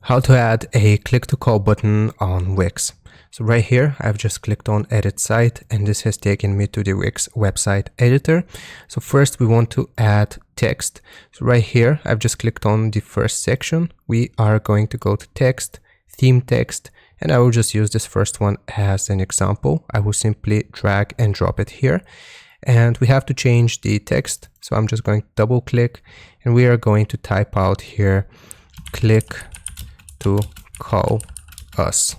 How to add a click to call button on Wix. So right here, I've just clicked on edit site and this has taken me to the Wix website editor. So first we want to add text. So right here, I've just clicked on the first section. We are going to go to text, theme text, and I will just use this first one as an example. I will simply drag and drop it here. And we have to change the text. So I'm just going to double click and we are going to type out here, click to call us.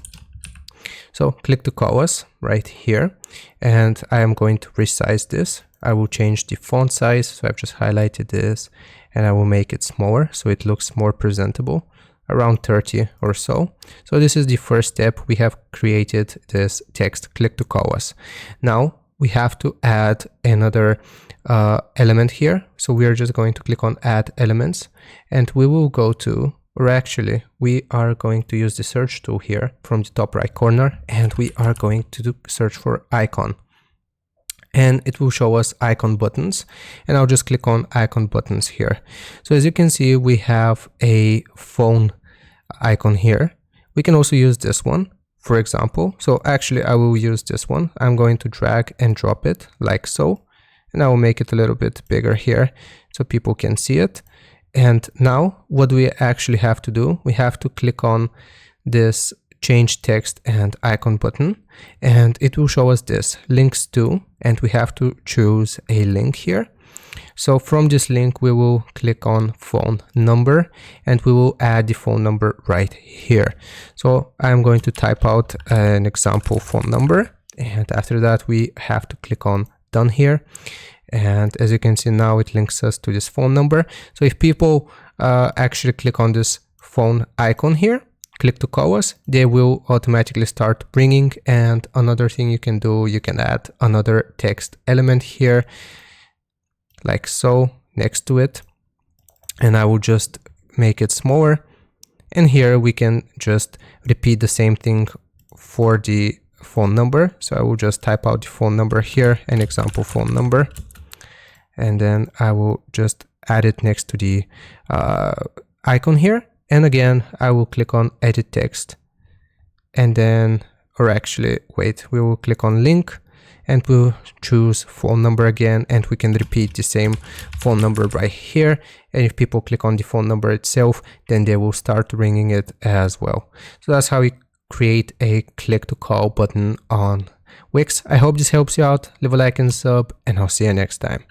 So click to call us right here, and I am going to resize this. I will change the font size, so I've just highlighted this and I will make it smaller so it looks more presentable, around 30 or so. So this is the first step. We have created this text, click to call us. Now we have to add another element here. So we are just going to click on add elements and we will go to, or actually we are going to use the search tool here from the top right corner, and we are going to search for icon, and it will show us icon buttons, and I'll just click on icon buttons here. So as you can see, we have a phone icon here. We can also use this one, for example. So actually I will use this one. I'm going to drag and drop it like so, and I will make it a little bit bigger here so people can see it. And now what do we actually have to do? We have to click on this change text and icon button, and it will show us this links to, and we have to choose a link here. So from this link, we will click on phone number and we will add the phone number right here. So I'm going to type out an example phone number, and after that we have to click on done here. And as you can see now, it links us to this phone number. So if people actually click on this phone icon here, click to call us, they will automatically start ringing. And another thing you can do, you can add another text element here, like so, next to it. And I will just make it smaller. And here we can just repeat the same thing for the phone number. So I will just type out the phone number here, an example phone number. And then I will just add it next to the icon here. And again, I will click on edit text. And then, or actually, wait, we will click on link and we'll choose phone number again. And we can repeat the same phone number right here. And if people click on the phone number itself, then they will start ringing it as well. So that's how we create a click to call button on Wix. I hope this helps you out. Leave a like and sub, and I'll see you next time.